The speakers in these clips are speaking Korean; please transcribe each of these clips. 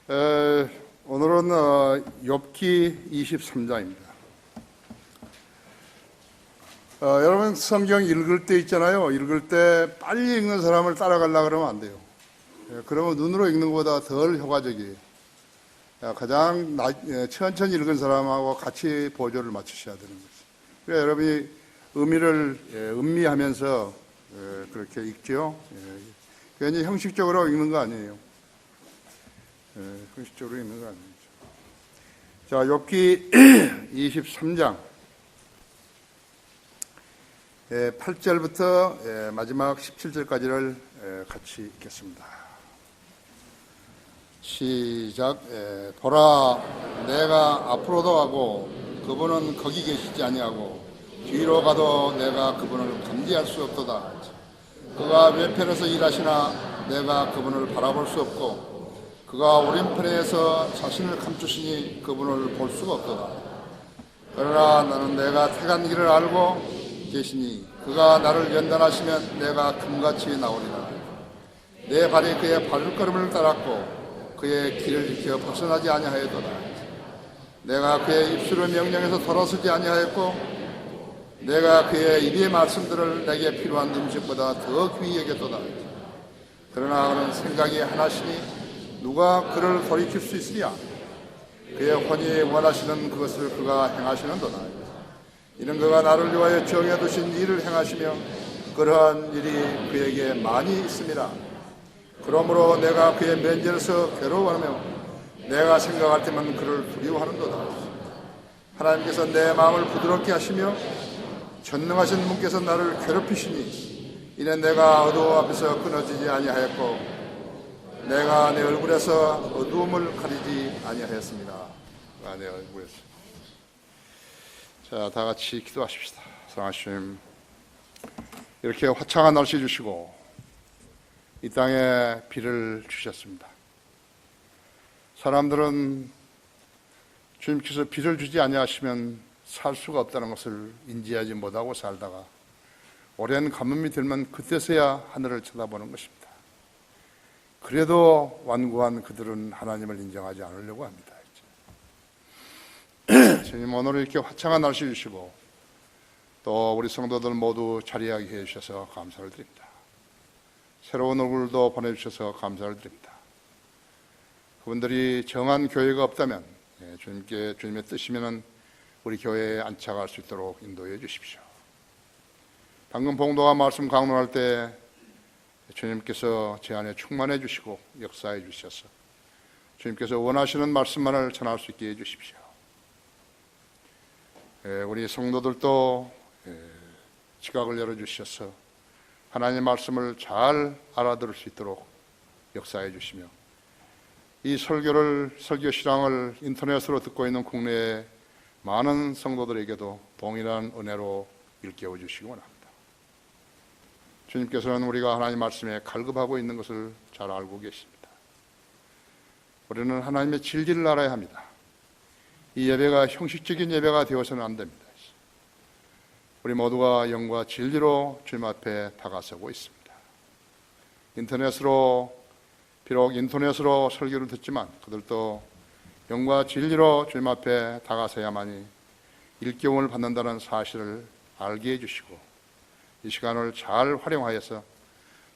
오늘은 욥기 23장입니다. 여러분 성경 읽을 때 있잖아요. 읽을 때 빨리 읽는 사람을 따라가려고 그러면 안 돼요. 그러면 눈으로 읽는 것보다 덜 효과적이에요. 가장 천천히 읽은 사람하고 같이 보조를 맞추셔야 되는 거죠. 그래서 여러분이 의미를 음미하면서 그렇게 읽죠. 괜히 형식적으로 읽는 거 아니에요. 형식적으로 읽는 거 아니죠. 자, 욥기 23장 8절부터 마지막 17절까지를 같이 읽겠습니다. 시작. 보라, 내가 앞으로도 가고 그분은 거기 계시지 아니하고 뒤로 가도 내가 그분을 감지할 수 없도다. 그가 왼편에서 일하시나 내가 그분을 바라볼 수 없고 그가 오른편에서 자신을 감추시니 그분을 볼 수가 없도다. 그러나 나는 내가 택한 길을 알고 계시니 그가 나를 연단하시면 내가 금같이 나오리라. 내 발이 그의 발걸음을 따랐고 그의 길을 지켜 벗어나지 아니하였도다. 내가 그의 입술을 명령해서 돌아서지 아니하였고 내가 그의 입의 말씀들을 내게 필요한 음식보다 더 귀히 여겼도다. 그러나 그는 생각이 하나시니 누가 그를 돌이킬 수 있으랴? 그의 혼이 원하시는 그것을 그가 행하시는도다. 이는 그가 나를 위하여 정해두신 일을 행하시며 그러한 일이 그에게 많이 있음이라. 그러므로 내가 그의 면전에서 괴로워하며 내가 생각할 때만 그를 두려워하는도다. 하나님께서 내 마음을 부드럽게 하시며 전능하신 분께서 나를 괴롭히시니 이는 내가 어두워 앞에서 끊어지지 아니하였고 내가 내 얼굴에서 어두움을 가리지 아니하였습니다. 내 얼굴에서. 자, 다 같이 기도하십시다. 사랑하신 주님, 이렇게 화창한 날씨 주시고 이 땅에 비를 주셨습니다. 사람들은 주님께서 비를 주지 아니하시면 살 수가 없다는 것을 인지하지 못하고 살다가 오랜 가뭄이 들면 그때서야 하늘을 쳐다보는 것입니다. 그래도 완고한 그들은 하나님을 인정하지 않으려고 합니다. 주님, 오늘 이렇게 화창한 날씨 주시고 또 우리 성도들 모두 자리하게 해주셔서 감사를 드립니다. 새로운 얼굴도 보내주셔서 감사를 드립니다. 그분들이 정한 교회가 없다면 주님의 뜻이면 우리 교회에 안착할 수 있도록 인도해 주십시오. 방금 봉도가 말씀 강론할 때 주님께서 제 안에 충만해 주시고 역사해 주셔서 주님께서 원하시는 말씀만을 전할 수 있게 해 주십시오. 우리 성도들도 지각을 열어주셔서 하나님의 말씀을 잘 알아들을 수 있도록 역사해 주시며 이 설교 실황을 인터넷으로 듣고 있는 국내의 많은 성도들에게도 동일한 은혜로 일깨워 주시기 원합니다. 주님께서는 우리가 하나님 말씀에 갈급하고 있는 것을 잘 알고 계십니다. 우리는 하나님의 진리를 알아야 합니다. 이 예배가 형식적인 예배가 되어서는 안 됩니다. 우리 모두가 영과 진리로 주님 앞에 다가서고 있습니다. 비록 인터넷으로 설교를 듣지만 그들도 영과 진리로 주님 앞에 다가서야만이 일깨움을 받는다는 사실을 알게 해주시고 이 시간을 잘 활용하여서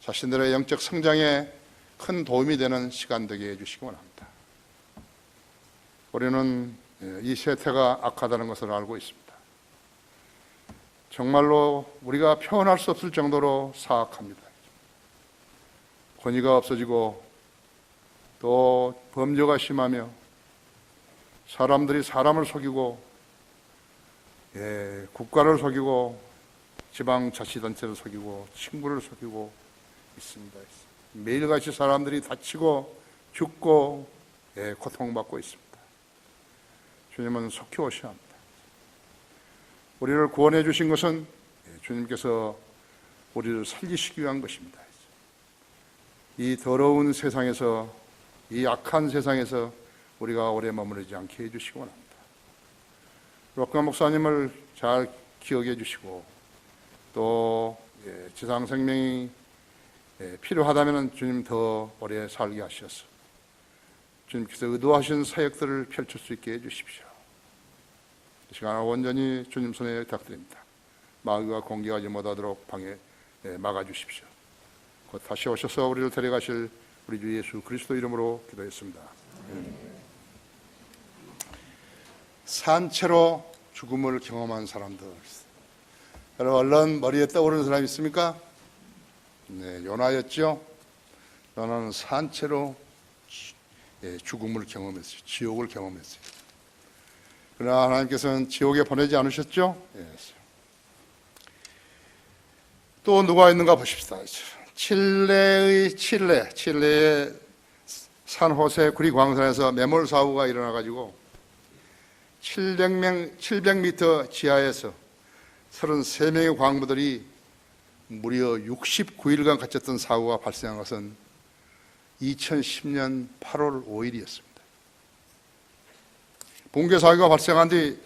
자신들의 영적 성장에 큰 도움이 되는 시간 되게 해주시기 원합니다. 우리는 이 세태가 악하다는 것을 알고 있습니다. 정말로 우리가 표현할 수 없을 정도로 사악합니다. 권위가 없어지고 또 범죄가 심하며 사람들이 사람을 속이고 국가를 속이고 지방자치단체를 속이고 친구를 속이고 있습니다. 매일같이 사람들이 다치고 죽고 고통받고 있습니다. 주님은 속히 오셔야 합니다. 우리를 구원해 주신 것은 주님께서 우리를 살리시기 위한 것입니다. 이 더러운 세상에서, 이 악한 세상에서 우리가 오래 머무르지 않게 해주시기 원합니다. 록강 목사님을 잘 기억해 주시고 또 지상 생명이 필요하다면 주님 더 오래 살게 하셔서 주님께서 의도하신 사역들을 펼칠 수 있게 해주십시오. 이 시간 온전히 주님 손에 부탁드립니다. 마귀가 공격하지 못하도록 방해 막아주십시오. 곧 다시 오셔서 우리를 데려가실 우리 주 예수 그리스도 이름으로 기도했습니다. 산채로 죽음을 경험한 사람들, 여러분 얼른 머리에 떠오르는 사람 있습니까? 네, 요나였죠. 요나는 산채로 죽음을 경험했어요. 지옥을 경험했어요. 그러나 하나님께서는 지옥에 보내지 않으셨죠? 또 누가 있는가 보십시다. 칠레의 산호세 구리광산에서 매몰 사고가 일어나가지고 700m 지하에서 33명의 광부들이 무려 69일간 갇혔던 사고가 발생한 것은 2010년 8월 5일이었습니다. 붕괴 사고가 발생한 뒤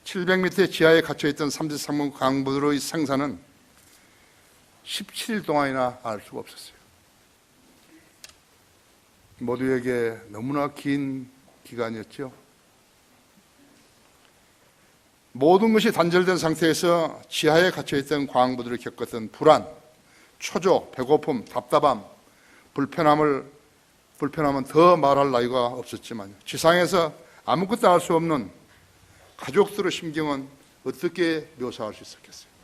700m 지하에 갇혀있던 33명 광부들의 생사는 17일 동안이나 알 수가 없었어요. 모두에게 너무나 긴 기간이었죠. 모든 것이 단절된 상태에서 지하에 갇혀있던 광부들이 겪었던 불안, 초조, 배고픔, 답답함, 불편함은 더 말할 나위가 없었지만 지상에서 아무것도 알 수 없는 가족들의 심경은 어떻게 묘사할 수 있었겠어요?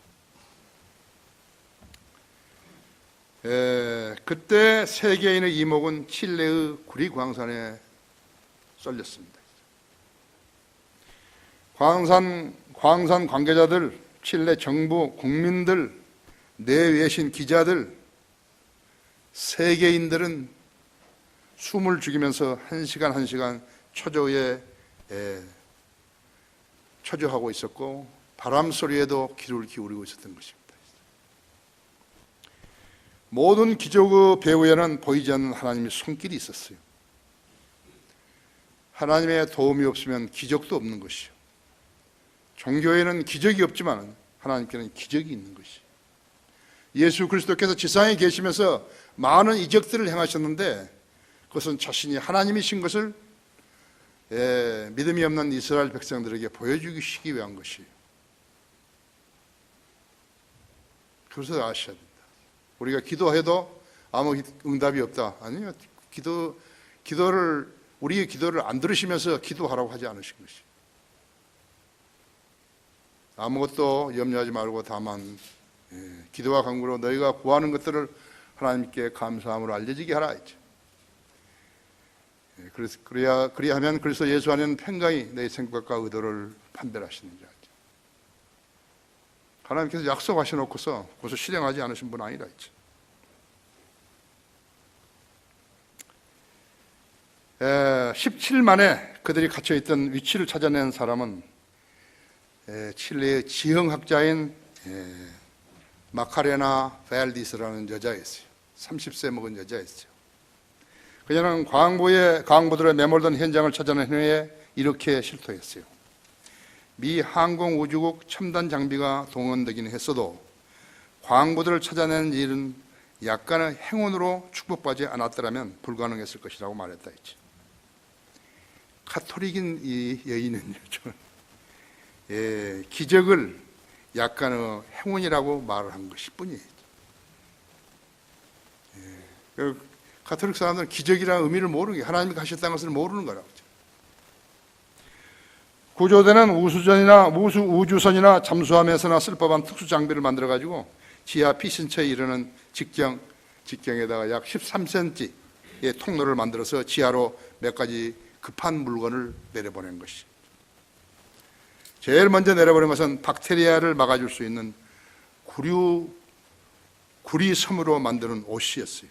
그때 세계인의 이목은 칠레의 구리광산에 쏠렸습니다. 광산 관계자들, 칠레 정부, 국민들, 내외신 기자들, 세계인들은 숨을 죽이면서 한 시간 초조하고 있었고 바람 소리에도 귀를 기울이고 있었던 것입니다. 모든 기적의 배후에는 보이지 않는 하나님의 손길이 있었어요. 하나님의 도움이 없으면 기적도 없는 것이요. 종교에는 기적이 없지만 하나님께는 기적이 있는 것이요. 예수 그리스도께서 지상에 계시면서 많은 이적들을 행하셨는데 그것은 자신이 하나님이신 것을 믿음이 없는 이스라엘 백성들에게 보여주시기 위한 것이에요. 그것을 아셔야 됩니다. 우리가 기도해도 아무 응답이 없다. 아니요. 우리의 기도를 안 들으시면서 기도하라고 하지 않으신 것이. 아무것도 염려하지 말고 다만 기도와 간구로 너희가 구하는 것들을 하나님께 감사함으로 알려지게 하라 했죠. 그리하면 그리스도 예수 안에는 평강이 내 생각과 의도를 판별하시는 자. 하나님께서 약속하셔놓고서 그것을 실행하지 않으신 분 아니라 했죠. 17일 만에 그들이 갇혀있던 위치를 찾아낸 사람은 칠레의 지형학자인 마카레나 벨디스라는 여자였어요. 30세 먹은 여자였어요. 그녀는 광부들의 매몰된 현장을 찾아낸 후에 이렇게 실토했어요. 미 항공우주국 첨단 장비가 동원되기는 했어도 광부들을 찾아내는 일은 약간의 행운으로 축복받지 않았더라면 불가능했을 것이라고 말했다 했죠. 가톨릭인 이 여인은요, 기적을 약간의 행운이라고 말을 한 것일 뿐이에요. 가톨릭 사람들은 기적이라는 의미를 모르는 게 하나님이 하셨다는 것을 모르는 거라고. 구조되는 우주선이나 잠수함에서나 쓸 법한 특수 장비를 만들어가지고 지하 피신처에 이르는 직경에다가 약 13cm의 통로를 만들어서 지하로 몇 가지 급한 물건을 내려보낸 것이. 제일 먼저 내려보낸 것은 박테리아를 막아줄 수 있는 구리섬으로 만드는 옷이었어요.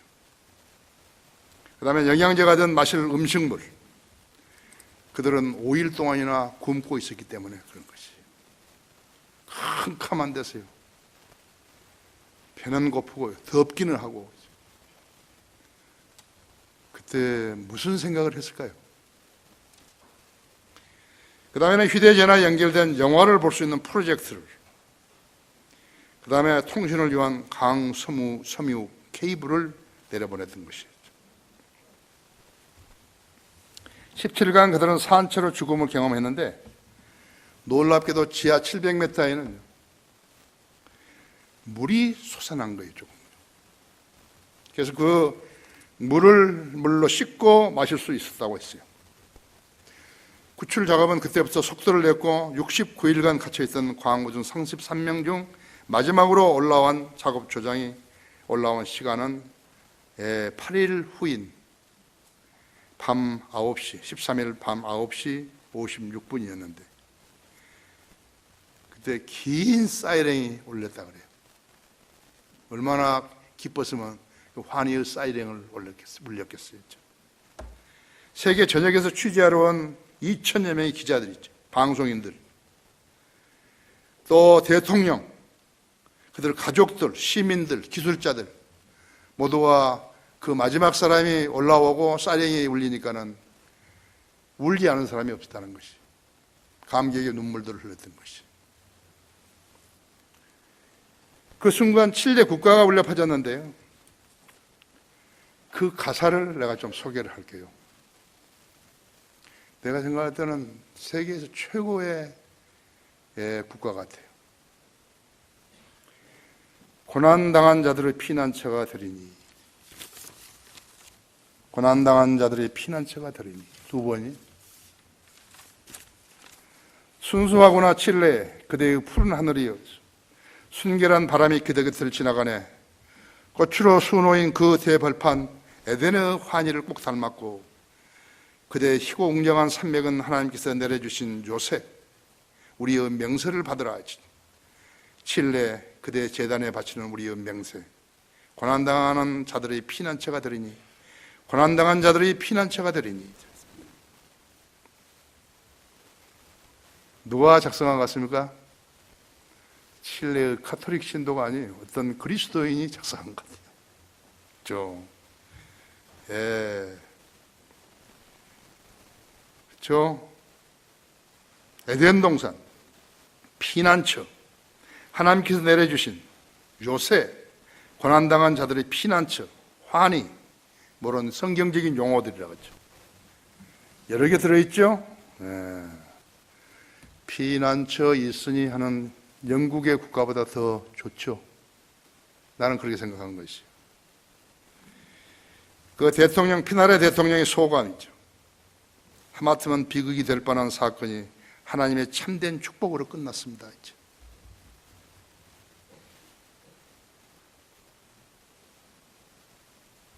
그 다음에 영양제가 된 마실 음식물. 그들은 5일 동안이나 굶고 있었기 때문에 그런 것이. 캄캄한 데서요. 배는 고프고 덥기는 하고. 그때 무슨 생각을 했을까요? 그 다음에는 휴대전화에 연결된 영화를 볼 수 있는 프로젝트를, 그 다음에 통신을 위한 섬유 케이블을 내려보냈던 것이었죠. 17간 그들은 산채로 죽음을 경험했는데 놀랍게도 지하 700m에는 물이 솟아난 거예요. 조금. 그래서 그 물로 씻고 마실 수 있었다고 했어요. 구출 작업은 그때부터 속도를 냈고 69일간 갇혀있던 광우준 33명 중 마지막으로 올라온 작업 조장이 올라온 시간은 8일 후인 밤 9시, 13일 밤 9시 56분이었는데 그때 긴 사이렌이 울렸다 그래요. 얼마나 기뻤으면 환희의 사이렌을 울렸겠어요. 세계 전역에서 취재하러 온 2천여 명의 기자들 있죠. 방송인들, 또 대통령, 그들 가족들, 시민들, 기술자들 모두가 그 마지막 사람이 올라오고 사이렌이 울리니까는 울지 않은 사람이 없었다는 것이, 감격의 눈물들을 흘렸던 것이. 그 순간 칠레 국가가 울려 퍼졌는데요. 그 가사를 내가 좀 소개를 할게요. 내가 생각할 때는 세계에서 최고의 국가 같아요. 고난당한 자들의 피난처가 되리니, 고난당한 자들의 피난처가 되리니. 두 번이 순수하구나 칠레, 그대의 푸른 하늘이여. 순결한 바람이 그대 곁을 지나가네. 꽃으로 수놓인 그 대벌판 에덴의 환희를 꼭 닮았고, 그대의 희고 웅장한 산맥은 하나님께서 내려주신 요새, 우리의 명세를 받으라. 칠레, 그대 제단에 바치는 우리의 명세. 고난당하는 자들의 피난처가 되리니, 고난당한 자들의 피난처가 되리니. 누가 작성한 것 같습니까? 칠레의 카톨릭 신도가 아니에요. 어떤 그리스도인이 작성한 것 같아요. 그렇죠? 에덴 동산, 피난처, 하나님께서 내려주신 요새, 고난당한 자들의 피난처, 환희, 그런 성경적인 용어들이라고 하죠. 여러 개 들어있죠? 피난처 있으니 하는 영국의 국가보다 더 좋죠. 나는 그렇게 생각하는 것이죠. 그 대통령, 피나레 대통령의 소감이죠. 하마터면 비극이 될 뻔한 사건이 하나님의 참된 축복으로 끝났습니다. 이제.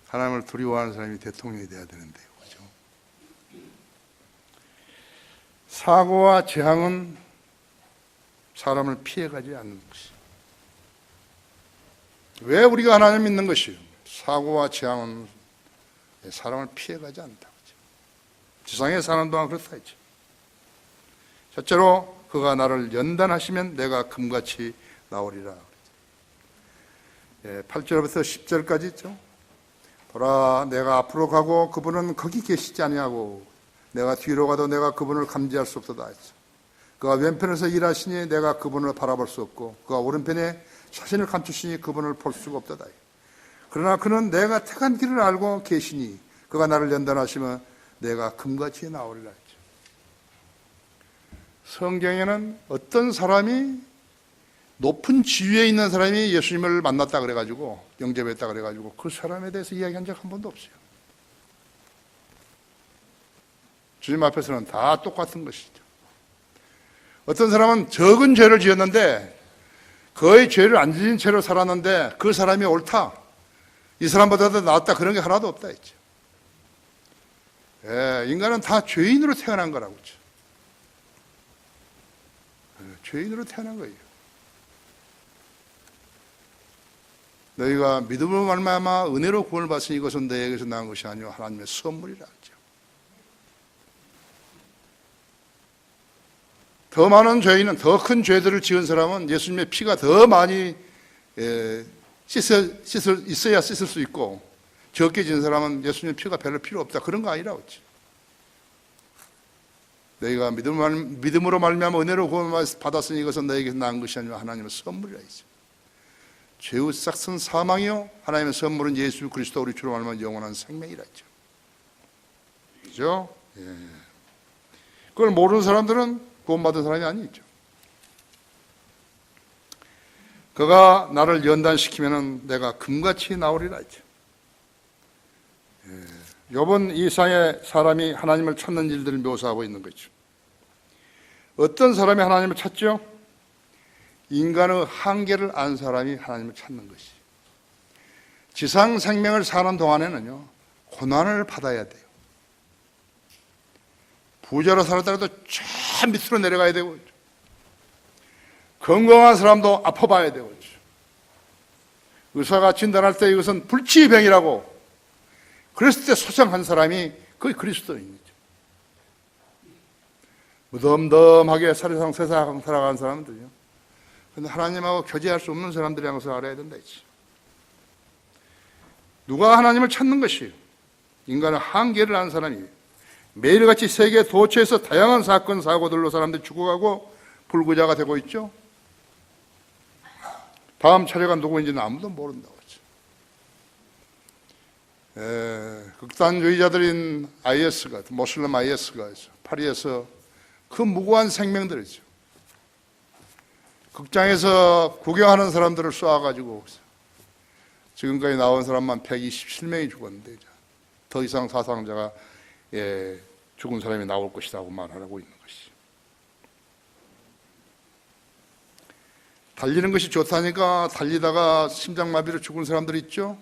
하나님을 두려워하는 사람이 대통령이 돼야 되는데요. 그렇죠? 사고와 재앙은 사람을 피해가지 않는 것이. 왜 우리가 하나님을 믿는 것이요? 사고와 재앙은 사람을 피해가지 않는다. 지상에 사는 동안 그렇다 했죠. 첫째로 그가 나를 연단하시면 내가 금같이 나오리라. 8절부터 10절까지 있죠. 보라, 내가 앞으로 가고 그분은 거기 계시지 아니하고 내가 뒤로 가도 내가 그분을 감지할 수 없도다 했죠. 그가 왼편에서 일하시니 내가 그분을 바라볼 수 없고 그가 오른편에 자신을 감추시니 그분을 볼 수가 없도다. 그러나 그는 내가 택한 길을 알고 계시니 그가 나를 연단하시면 내가 금같이 나오리라 했죠. 성경에는 어떤 사람이, 높은 지위에 있는 사람이 예수님을 만났다 그래가지고, 영접했다 그래가지고 그 사람에 대해서 이야기한 적 한 번도 없어요. 주님 앞에서는 다 똑같은 것이죠. 어떤 사람은 적은 죄를 지었는데 거의 죄를 안 지은 채로 살았는데 그 사람이 옳다, 이 사람보다도 낫다, 그런 게 하나도 없다 했죠. 인간은 다 죄인으로 태어난 거라고 했죠. 죄인으로 태어난 거예요. 너희가 믿음으로 말미암아 은혜로 구원을 받으니 이것은 너희에게서 나온 것이 아니요 하나님의 선물이라 하죠. 더 많은 죄인은, 더 큰 죄들을 지은 사람은 예수님의 피가 더 많이 있어야 씻을 수 있고, 적게 지은 사람은 예수님의 피가 별로 필요 없다, 그런 거 아니라고 했지. 너희가 믿음으로 말미암아 은혜로 구원을 받았으니 이것은 너희에게서 나은 것이 아니라 하나님의 선물이라 했죠. 죄의 싹은 사망이요 하나님의 선물은 예수 그리스도 우리 주로 말미암아 영원한 생명이라 했죠. 그죠? 그걸 모르는 사람들은 구원받은 사람이 아니죠. 그가 나를 연단시키면은 내가 금같이 나오리라 했죠. 욥은 이 세상의 사람이 하나님을 찾는 일들을 묘사하고 있는 거죠. 어떤 사람이 하나님을 찾죠? 인간의 한계를 안 사람이 하나님을 찾는 것이. 지상 생명을 사는 동안에는요, 고난을 받아야 돼요. 부자로 살았다가도 저 밑으로 내려가야 되고, 건강한 사람도 아파봐야 되고, 의사가 진단할 때 이것은 불치병이라고 그랬을 때 소생한 사람이 거의 그리스도인이죠. 무덤덤하게 세상 살아가는 사람들이요. 근데 하나님하고 교제할 수 없는 사람들이라는 것을 알아야 된다 했지. 누가 하나님을 찾는 것이에요? 인간의 한계를 아는 사람이에요. 매일같이 세계 도처에서 다양한 사건, 사고들로 사람들이 죽어가고 불구자가 되고 있죠. 다음 차례가 누구인지는 아무도 모른다고 했죠. 극단주의자들인 IS가, 모슬람 IS가 파리에서 그 무고한 생명들이죠. 극장에서 구경하는 사람들을 쏘아가지고 지금까지 나온 사람만 127명이 죽었는데 더 이상 사상자가 죽은 사람이 나올 것이라고 말하고 있는 것이. 달리는 것이 좋다니까 달리다가 심장마비로 죽은 사람들 있죠.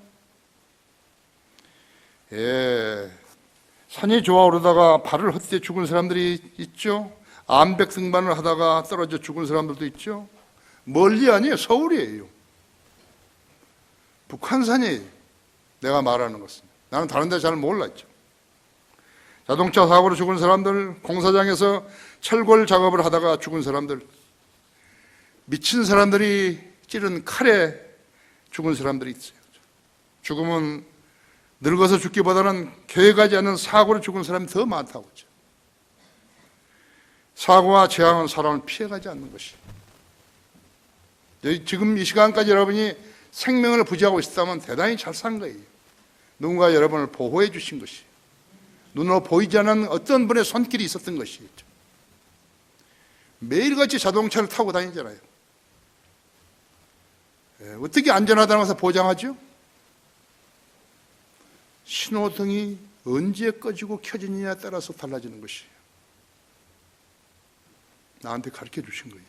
산이 좋아 오르다가 발을 헛디뎌 죽은 사람들이 있죠. 암벽 등반을 하다가 떨어져 죽은 사람들도 있죠. 멀리 아니에요. 서울이에요. 북한산이에요. 내가 말하는 것은. 나는 다른 데 잘 몰랐죠. 자동차 사고로 죽은 사람들, 공사장에서 철골 작업을 하다가 죽은 사람들, 미친 사람들이 찌른 칼에 죽은 사람들이 있어요. 죽음은 늙어서 죽기보다는 계획하지 않은 사고로 죽은 사람이 더 많다고 하죠. 사고와 재앙은 사람을 피해가지 않는 것이. 지금 이 시간까지 여러분이 생명을 부지하고 있다면 대단히 잘 산 거예요. 누군가 여러분을 보호해 주신 것이. 눈으로 보이지 않는 어떤 분의 손길이 있었던 것이죠. 매일같이 자동차를 타고 다니잖아요. 어떻게 안전하다는 것을 보장하죠? 신호등이 언제 꺼지고 켜지느냐에 따라서 달라지는 것이에요. 나한테 가르쳐 주신 거예요.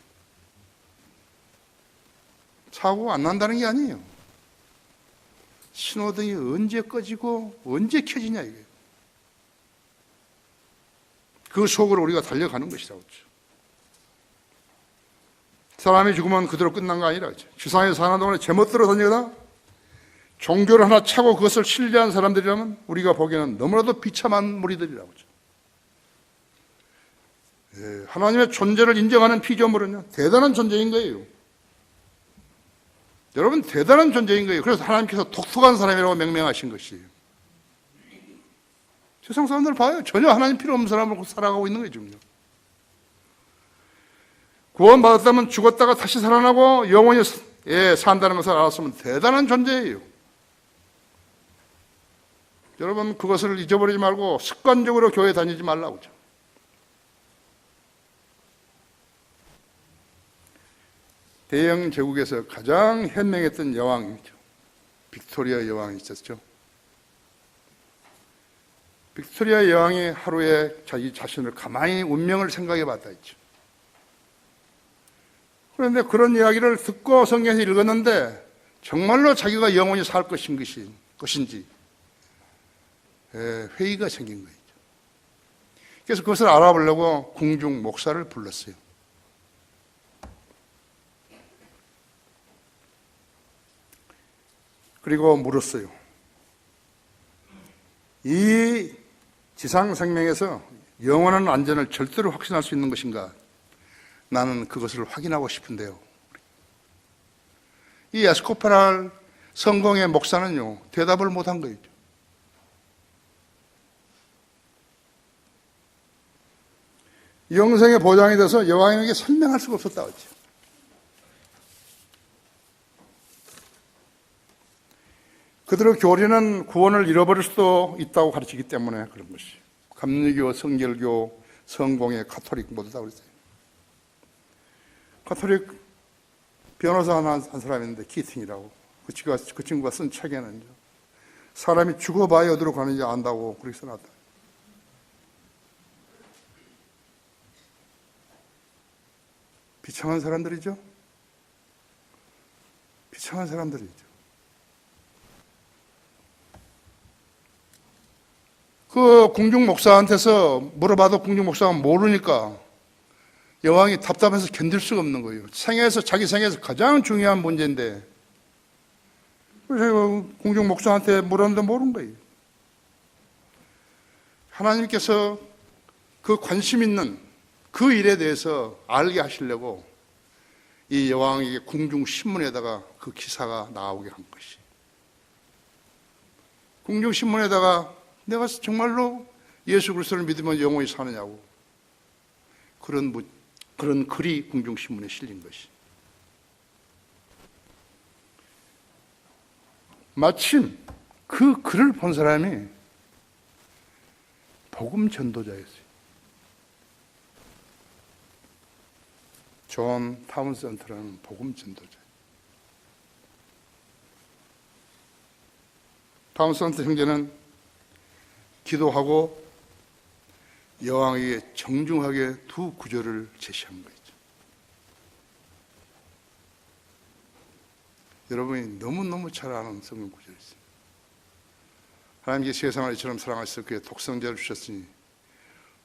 사고가 안 난다는 게 아니에요. 신호등이 언제 꺼지고 언제 켜지냐 이거예요. 그 속으로 우리가 달려가는 것이라고 했죠. 사람이 죽으면 그대로 끝난 거 아니라 세상에 사는 동안에 제멋대로 다니거나 종교를 하나 차고 그것을 신뢰한 사람들이라면 우리가 보기에는 너무나도 비참한 무리들이라고 하죠. 하나님의 존재를 인정하는 피조물은요, 대단한 존재인 거예요. 여러분, 대단한 존재인 거예요. 그래서 하나님께서 독특한 사람이라고 명명하신 것이에요. 세상 사람들 봐요. 전혀 하나님 필요 없는 사람으로 살아가고 있는 거예요, 지금요. 구원받았다면 죽었다가 다시 살아나고 영원히 산다는 것을 알았으면 대단한 존재예요. 여러분, 그것을 잊어버리지 말고 습관적으로 교회 다니지 말라고 하죠. 대영 제국에서 가장 현명했던 여왕이죠. 빅토리아 여왕이 있었죠. 빅토리아 여왕이 하루에 자기 자신을 가만히 운명을 생각해 봤다 했죠. 그런데 그런 이야기를 듣고 성경에서 읽었는데 정말로 자기가 영원히 살 것인지 회의가 생긴 거죠. 그래서 그것을 알아보려고 궁중 목사를 불렀어요. 그리고 물었어요. 이 지상 생명에서 영원한 안전을 절대로 확신할 수 있는 것인가? 나는 그것을 확인하고 싶은데요. 이 에스코파랄 성공의 목사는요, 대답을 못한 거예요. 영생의 보장이 돼서 여왕에게 설명할 수가 없었다고 했죠. 그들의 교리는 구원을 잃어버릴 수도 있다고 가르치기 때문에 그런 것이. 감리교, 성결교, 성공회, 가톨릭 모두 다 그랬어요. 가톨릭 변호사 한 사람인데 키팅이라고 그 친구가 쓴 책에는 사람이 죽어봐야 어디로 가는지 안다고 그렇게 써놨다. 비참한 사람들이죠. 비참한 사람들이죠. 그 궁중 목사한테서 물어봐도 궁중 목사가 모르니까 여왕이 답답해서 견딜 수가 없는 거예요. 자기 생애에서 가장 중요한 문제인데 그래서 궁중 목사한테 물었는데 모르는 거예요. 하나님께서 그 관심 있는 그 일에 대해서 알게 하시려고 이 여왕에게 궁중 신문에다가 그 기사가 나오게 한 것이. 궁중 신문에다가 내가 정말로 예수 그리스도를 믿으면 영원히 사느냐고 그런 글이 궁중 신문에 실린 것이. 마침 그 글을 본 사람이 복음 전도자였어요. 존 타운센트라는 복음 전도자. 타운센트 형제는 기도하고 여왕에게 정중하게 두 구절을 제시한 거죠. 여러분이 너무너무 잘 아는 성경 구절이 있어요. 하나님께 세상을 이처럼 사랑하셔서 그의 독생자를 주셨으니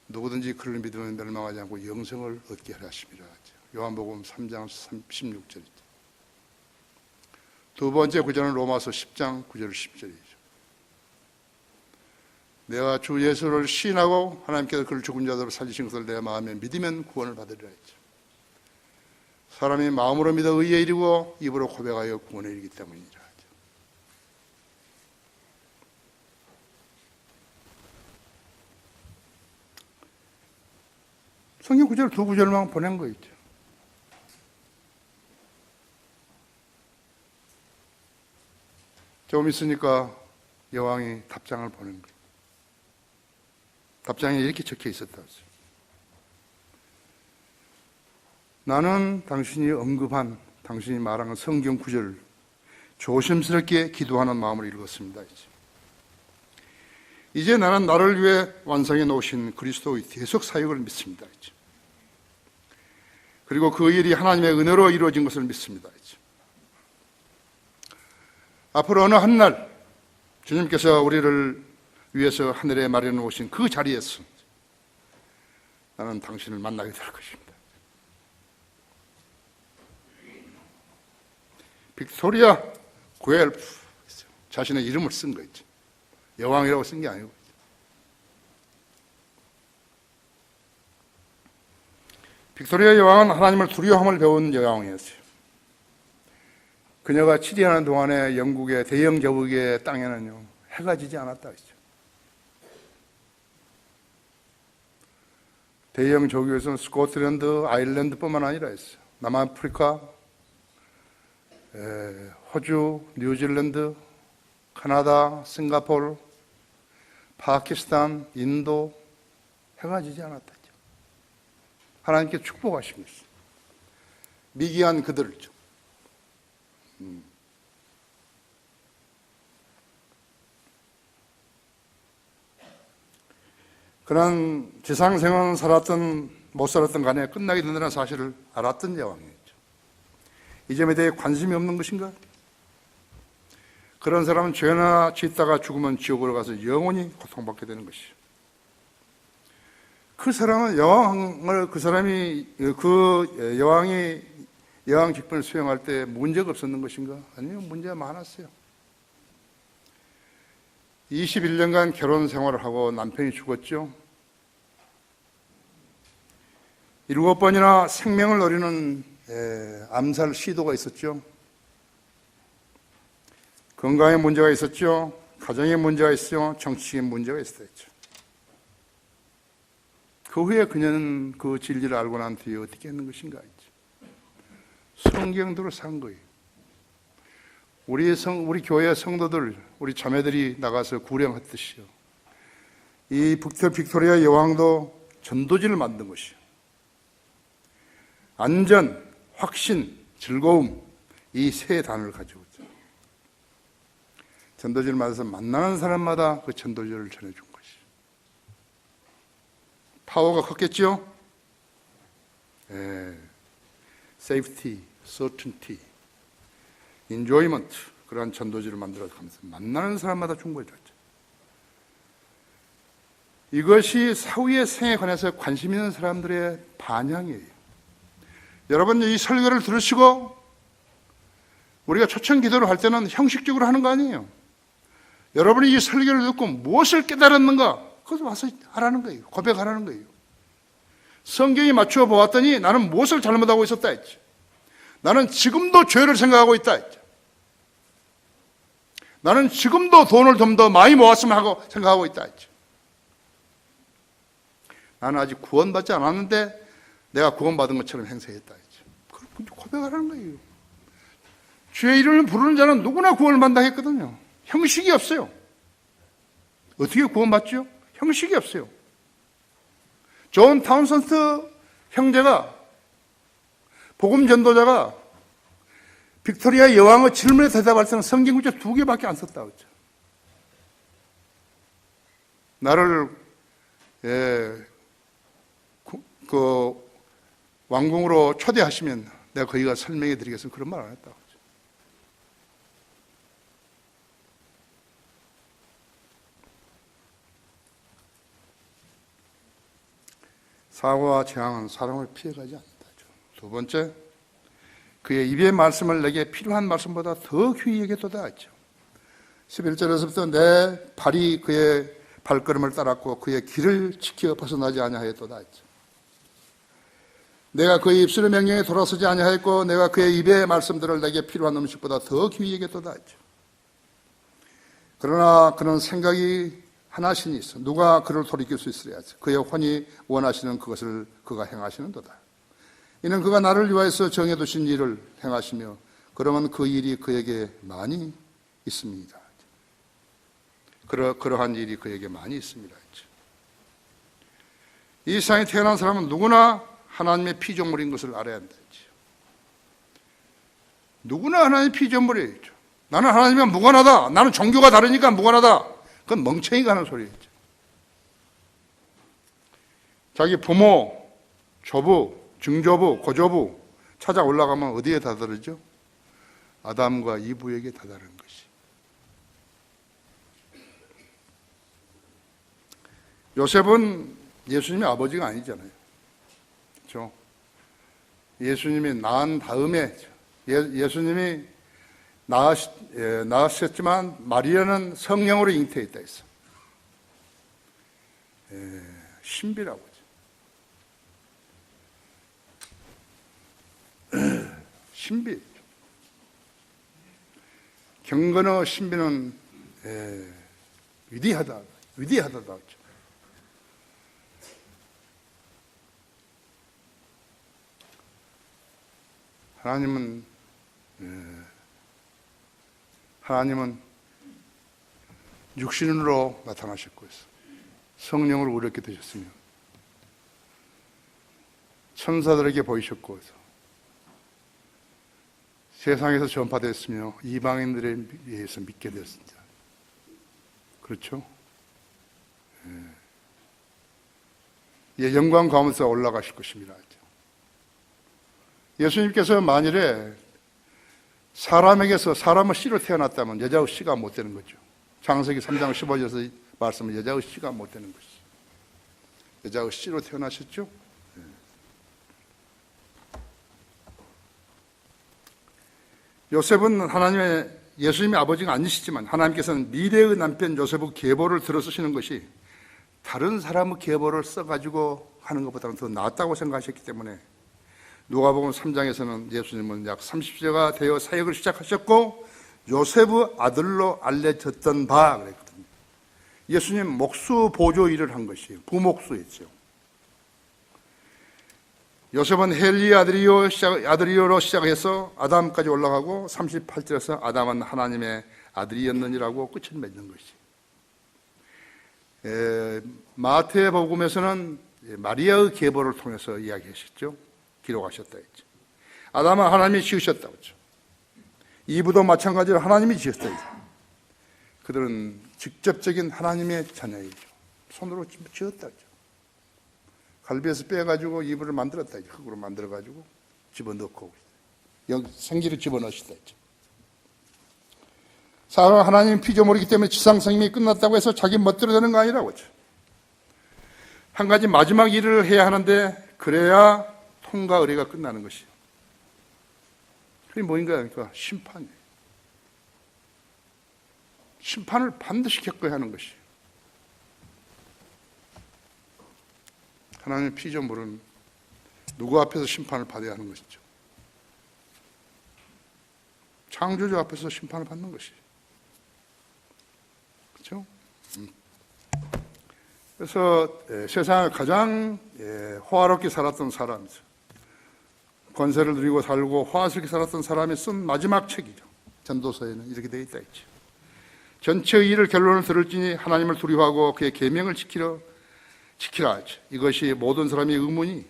누구든지 그를 믿으면 멸망하지 않고 영생을 얻게 하려 하심이라. 요한복음 3장 16절이죠. 두 번째 구절은 로마서 10장 9절 10절이죠. 내가 주 예수를 시인하고 하나님께서 그를 죽은 자들로 살리신 것을 내 마음에 믿으면 구원을 받으리라 했죠. 사람이 마음으로 믿어 의에 이르고 입으로 고백하여 구원에 이르기 때문이라 하죠. 성경 구절 두 구절만 보낸 거 있죠. 조금 있으니까 여왕이 답장을 보낸 거예요. 답장에 이렇게 적혀 있었다. 나는 당신이 언급한, 당신이 말한 성경 구절을 조심스럽게 기도하는 마음으로 읽었습니다. 이제 나는 나를 위해 완성해 놓으신 그리스도의 대속 사역을 믿습니다. 그리고 그 일이 하나님의 은혜로 이루어진 것을 믿습니다. 앞으로 어느 한날 주님께서 우리를 위해서 하늘에 마련해 놓으신 그 자리에서 나는 당신을 만나게 될 것입니다. 빅토리아 구엘프 자신의 이름을 쓴 거죠. 여왕이라고 쓴 게 아니고. 빅토리아 여왕은 하나님을 두려워함을 배운 여왕이었어요. 그녀가 치리하는 동안에 영국의 대영 저국의 땅에는요 해가 지지 않았다 했죠. 대영 저국에서는 스코틀랜드, 아일랜드뿐만 아니라 했어요. 남아프리카, 호주, 뉴질랜드, 카나다, 싱가포르, 파키스탄, 인도 해가 지지 않았다죠. 하나님께 축복하신 것이죠. 미기한 그들을죠. 그런 지상생활 살았던 못 살았던 간에 끝나게 된다는 사실을 알았던 여왕이었죠. 이 점에 대해 관심이 없는 것인가? 그런 사람은 죄나 짓다가 죽으면 지옥으로 가서 영원히 고통받게 되는 것이죠. 그 사람은 여왕이 여왕 직분을 수행할 때 문제가 없었는 것인가? 아니요, 문제가 많았어요. 21년간 결혼 생활을 하고 남편이 죽었죠. 7번이나 생명을 노리는 암살 시도가 있었죠. 건강에 문제가 있었죠. 가정에 문제가 있었죠. 정치에 문제가 있었죠. 그 후에 그녀는 그 진리를 알고 난 뒤에 어떻게 했는 것인가 했죠. 성경대로 산 거예요. 우리 교회 성도들, 우리 자매들이 나가서 구령했듯이요. 이 빅토리아 여왕도 전도지를 만든 것이요. 안전, 확신, 즐거움, 이 세 단어를 가지고 있죠. 전도지를 만나서 만나는 사람마다 그 전도지를 전해준 것이. 파워가 컸겠죠? 세이프티, 서튼티, 인조이먼트, 그러한 전도지를 만들어서 가면서 만나는 사람마다 충분해졌죠. 이것이 사후의 생에 관해서 관심 있는 사람들의 반향이에요. 여러분, 이 설교를 들으시고 우리가 초청 기도를 할 때는 형식적으로 하는 거 아니에요. 여러분이 이 설교를 듣고 무엇을 깨달았는가, 그것을 와서 하라는 거예요. 고백하라는 거예요. 성경이 맞추어 보았더니 나는 무엇을 잘못하고 있었다 했죠. 나는 지금도 죄를 생각하고 있다 했죠. 나는 지금도 돈을 좀 더 많이 모았으면 하고 생각하고 있다 했죠. 나는 아직 구원받지 않았는데 내가 구원받은 것처럼 행세했다 했죠. 그걸 고백하라는 거예요. 주의 이름을 부르는 자는 누구나 구원을 받는다 했거든요. 형식이 없어요. 어떻게 구원받죠? 형식이 없어요. 존 타운선스 형제가, 복음 전도자가 빅토리아 여왕의 질문에 대답할 때는 성경 구절 2개밖에 안 썼다고 했죠. 나를 그 왕궁으로 초대하시면 내가 거기가 설명해 드리겠습니다. 그런 말 안 했다고 했죠. 사고와 재앙은 사람을 피해가지 않는다. 두 번째, 그의 입의 말씀을 내게 필요한 말씀보다 더 귀히 여겼도다 했죠. 11절에서부터 내 발이 그의 발걸음을 따랐고 그의 길을 지켜 벗어나지 아니하였도다 했죠. 내가 그의 입술의 명령에 돌아서지 아니하였고 내가 그의 입의 말씀들을 내게 필요한 음식보다 더 귀히 여겼도다 했죠. 그러나 그는 생각이 하나신이 있어. 누가 그를 돌이킬 수 있으랴. 그의 혼이 원하시는 그것을 그가 행하시는도다. 이는 그가 나를 위하여서 정해두신 일을 행하시며 그러면 그 일이 그에게 많이 있습니다. 그러한 일이 그에게 많이 있습니다. 이 세상에 태어난 사람은 누구나 하나님의 피조물인 것을 알아야 한다. 누구나 하나님의 피조물이에요. 나는 하나님이랑 무관하다. 나는 종교가 다르니까 무관하다. 그건 멍청이가 하는 소리였죠. 자기 부모, 조부, 증조부, 고조부 찾아 올라가면 어디에 다다르죠? 아담과 이브에게 다다른 것이. 요셉은 예수님의 아버지가 아니잖아요. 그렇죠? 예수님이 낳은 다음에 예수님이 낳으셨지만 마리아는 성령으로 잉태했다 했어. 신비라고 하죠. 신비. 경건의 신비는 위대하다 하죠. 하나님은 육신으로 나타나셨고 성령으로 우리에게 되셨으며 천사들에게 보이셨고 세상에서 전파됐으며 이방인들에 의해서 믿게 되었습니다. 그렇죠? 영광 가운데서 올라가실 것입니다. 예수님께서 만일에 사람에게서 사람의 씨로 태어났다면 여자의 씨가 못 되는 거죠. 창세기 3장 15절에서 말씀은 여자의 씨가 못 되는 것이죠. 여자의 씨로 태어나셨죠. 요셉은 예수님의 아버지가 아니시지만 하나님께서는 미래의 남편 요셉의 계보를 들어 쓰시는 것이 다른 사람의 계보를 써가지고 하는 것보다는 더 낫다고 생각하셨기 때문에 누가복음 3장에서는 예수님은 약 30세가 되어 사역을 시작하셨고 요셉의 아들로 알려졌던 바 그랬거든요. 예수님 목수 보조 일을 한 것이에요. 부목수였죠. 요셉은 헬리의 아들이요로 시작해서 아담까지 올라가고 38절에서 아담은 하나님의 아들이었느니라고 끝을 맺는 것이에요. 마태복음에서는 마리아의 계보를 통해서 이야기하셨죠. 기록하셨다 했죠. 아담은 하나님이 지으셨다고 했죠. 이브도 마찬가지로 하나님이 지었다 했죠. 그들은 직접적인 하나님의 자녀이죠. 손으로 지었다 했죠. 갈비에서 빼가지고 이브를 만들었다 했죠. 흙으로 만들어가지고 집어넣고 생기를 집어넣으시다 했죠. 사람은 하나님 피조물이기 때문에 지상 생명이 끝났다고 해서 자기 멋대로 되는 거 아니라고 했죠. 한 가지 마지막 일을 해야 하는데 그래야 통과 의례가 끝나는 것이에요. 그게 뭐인가 하니까 심판이에요. 심판을 반드시 겪어야 하는 것이에요. 하나님의 피조물은 누구 앞에서 심판을 받아야 하는 것이죠? 창조주 앞에서 심판을 받는 것이에요. 그렇죠? 그래서 세상에 가장 호화롭게 살았던 사람이죠. 권세를 누리고 살고 호화스럽게 살았던 사람이 쓴 마지막 책이죠. 전도서에는 이렇게 되어 있다 했죠. 전체의 일을 결론을 들을지니 하나님을 두려워하고 그의 계명을 지키라 하죠. 이것이 모든 사람의 의무니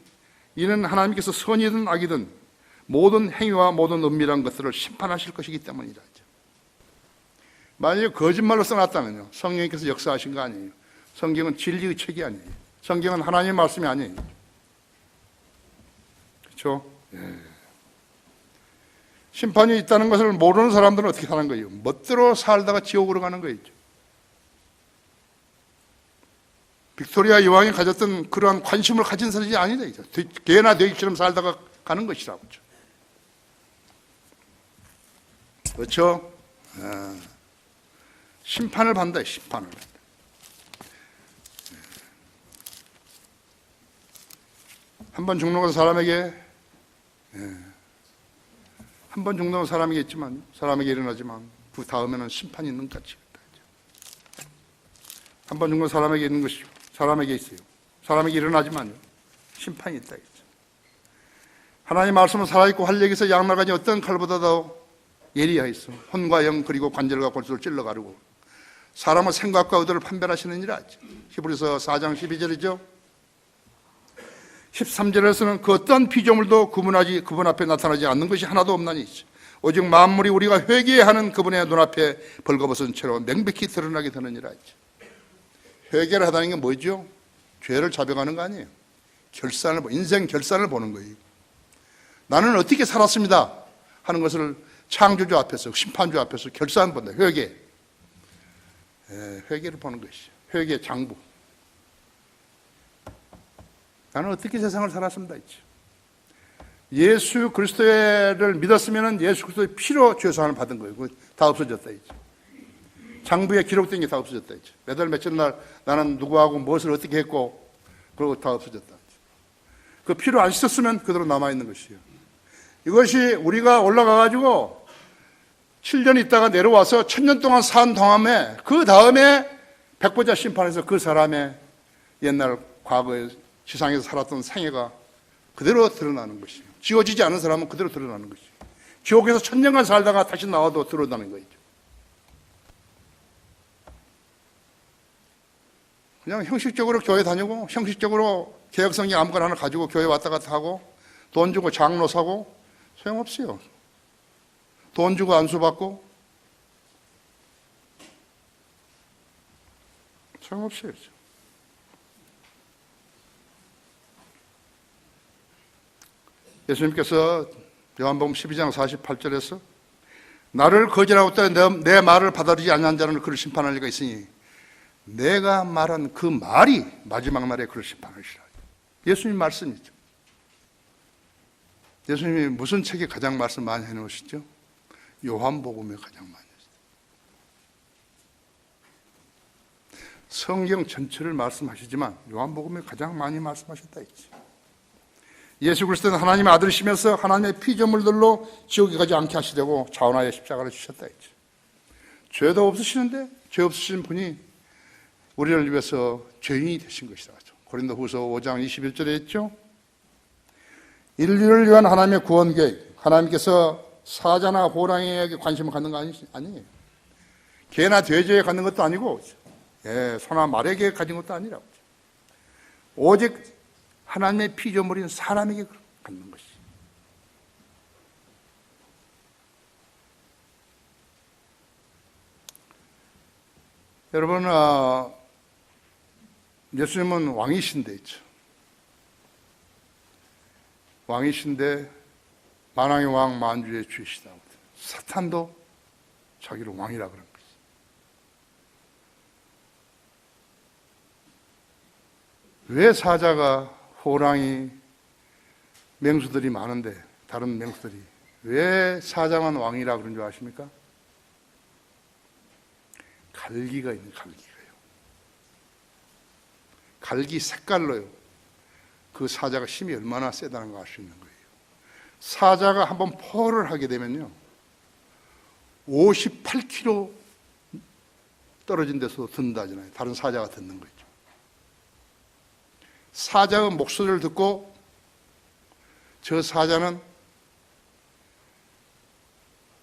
이는 하나님께서 선이든 악이든 모든 행위와 모든 은밀한 것들을 심판하실 것이기 때문이라 하죠. 만약에 거짓말로 써놨다면요, 성령님께서 역사하신 거 아니에요. 성경은 진리의 책이 아니에요. 성경은 하나님의 말씀이 아니에요. 그렇죠? 예. 심판이 있다는 것을 모르는 사람들은 어떻게 사는 거예요? 멋대로 살다가 지옥으로 가는 거예요. 빅토리아 여왕이 가졌던 그러한 관심을 가진 사람이 아니다. 개나 돼지처럼 살다가 가는 것이라고. 그렇죠? 심판을 받는다. 심판을. 한 번 죽는 것은 사람에게 한 번 죽는 건 사람에게 있지만 사람에게 일어나지만 그 다음에는 심판이 있는 것 같이 한 번 죽는 건 사람에게 있는 것이고 사람에게 있어요. 사람에게 일어나지만 심판이 있다. 하나님의 말씀은 살아있고 활력에서 양날간이 어떤 칼보다도 예리하였어. 혼과 영 그리고 관절과 골수를 찔러가르고 사람의 생각과 의도를 판별하시느니라. 히브리서 4장 12절이죠. 13절에서는 그 어떤 피조물도 그분 앞에 나타나지 않는 것이 하나도 없나니 오직 만물이 우리가 회개해야 하는 그분의 눈앞에 벌거벗은 채로 명백히 드러나게 되느니라. 회개를 하다는 게 뭐죠? 죄를 자백하는 거 아니에요. 인생 결산을 보는 거예요. 나는 어떻게 살았습니다 하는 것을 창조주 앞에서 심판주 앞에서 결산 본다. 회개를 보는 것이죠. 회개 장부. 나는 어떻게 세상을 살았습니다. 예수 그리스도를 믿었으면 예수 그리스도의 피로 죄사함을 받은 거예요. 그거 다 없어졌다. 장부에 기록된 게 다 없어졌다. 몇 월 며칠 날 나는 누구하고 무엇을 어떻게 했고 그러고 다 없어졌다. 그 피로 안 씻었으면 그대로 남아있는 것이에요. 이것이 우리가 올라가가지고 7년 있다가 내려와서 1000년 동안 산 동안에 그 다음에 백보자 심판에서 그 사람의 옛날 과거에 지상에서 살았던 생애가 그대로 드러나는 것이에요. 지워지지 않은 사람은 그대로 드러나는 것이에요. 지옥에서 1000년간 살다가 다시 나와도 드러나는 거죠. 그냥 형식적으로 교회 다니고 형식적으로 개혁성경 아무거나 하나 가지고 교회 왔다 갔다 하고 돈 주고 장로 사고 소용없어요. 돈 주고 안수 받고 소용없어요. 예수님께서 요한복음 12장 48절에서 나를 거절하고 또 내 말을 받아들이지 않는 자는 그를 심판할 리가 있으니 내가 말한 그 말이 마지막 날에 그를 심판하시라. 예수님 말씀이죠. 예수님이 무슨 책에 가장 말씀 많이 해놓으시죠? 요한복음에 가장 많이 했어요. 성경 전체를 말씀하시지만 요한복음에 가장 많이 말씀하셨다 했지. 예수 그리스도는 하나님의 아들이시면서 하나님의 피조물들로 지옥에 가지 않게 하시려고 자원하여 십자가를 주셨다 했지. 죄도 없으시는데 죄 없으신 분이 우리를 위해서 죄인이 되신 것이다. 고린도후서 5장 21절에 있죠. 인류를 위한 하나님의 구원 계획, 하나님께서 사자나 호랑이에게 관심을 갖는 거 아니에요. 개나 돼지에 갖는 것도 아니고 소나 말에게 가진 것도 아니라고. 오직 하나님의 피조물인 사람에게 갖는 것이. 여러분, 예수님은 왕이신데 있죠. 왕이신데 만왕의 왕 만주의 주이시다. 사탄도 자기를 왕이라 그런 거지. 왜 사자가, 호랑이, 맹수들이 많은데 다른 맹수들이 왜 사자만 왕이라 그런 줄 아십니까? 갈기가 있는, 갈기가요. 갈기 색깔로요, 그 사자가 힘이 얼마나 세다는 걸 알 수 있는 거예요. 사자가 한번 포를 하게 되면요, 58km 떨어진 데서 듣는다 하잖아요. 다른 사자가 듣는 거죠. 사자의 목소리를 듣고 저 사자는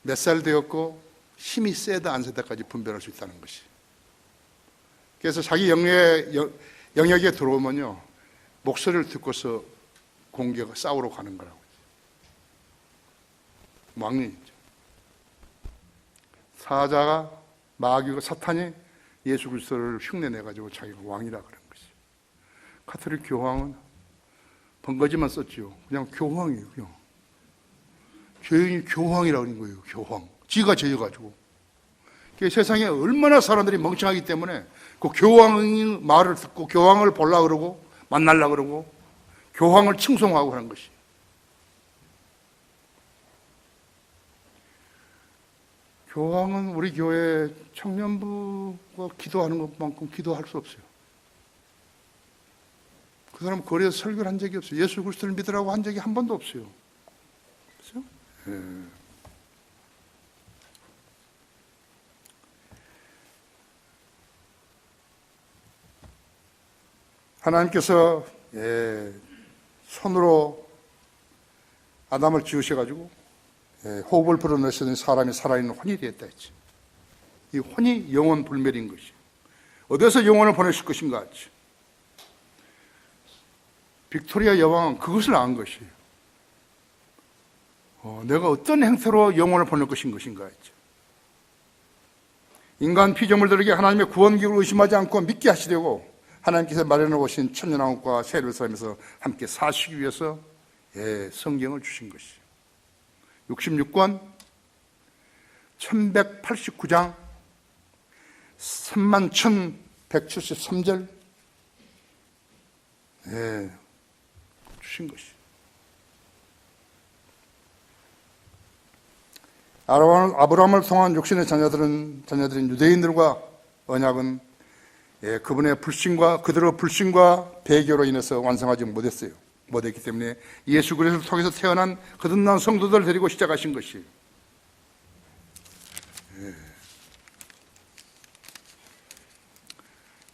몇 살 되었고 힘이 세다 안 세다까지 분별할 수 있다는 것이. 그래서 자기 영역에 들어오면요, 목소리를 듣고서 싸우러 가는 거라고. 왕이죠. 사자가, 마귀가, 사탄이 예수 그리스도를 흉내내가지고 자기가 왕이라 그런 것이. 카톨릭 교황은 번거지만 썼지요. 그냥 교황이에요. 그냥 죄인이 교황이라고 하는 거예요. 교황. 지가 죄여가지고. 세상에 얼마나 사람들이 멍청하기 때문에 그 교황의 말을 듣고 교황을 보려고 그러고 만나려고 그러고 교황을 칭송하고 하는 것이. 교황은 우리 교회 청년부가 기도하는 것만큼 기도할 수 없어요. 그 사람 거리에서 설교를 한 적이 없어요. 예수 그리스도를 믿으라고 한 적이 한 번도 없어요. 그렇죠? 예. 하나님께서 손으로 아담을 지으셔가지고 호흡을 불어넣으시는 사람이 살아있는 혼이 되었다 했지. 이 혼이 영혼 불멸인 것이. 어디서 영혼을 보내실 것인가 했지. 빅토리아 여왕은 그것을 안 것이에요. 내가 어떤 행태로 영혼을 보낼 것인가 했죠. 인간 피조물들에게 하나님의 구원 기록을 의심하지 않고 믿게 하시려고 하나님께서 마련해 오신 천년왕국과 새 예루살렘에서 함께 사시기 위해서 성경을 주신 것이에요. 66권 1189장 31,173절 주신 것이. 아브라함을 통한 육신의 자녀들인 유대인들과 언약은 그분의 불신과 그들의 불신과 배교로 인해서 완성하지 못했기 때문에 예수 그리스도를 통해서 태어난 거듭난 성도들을 데리고 시작하신 것이에요.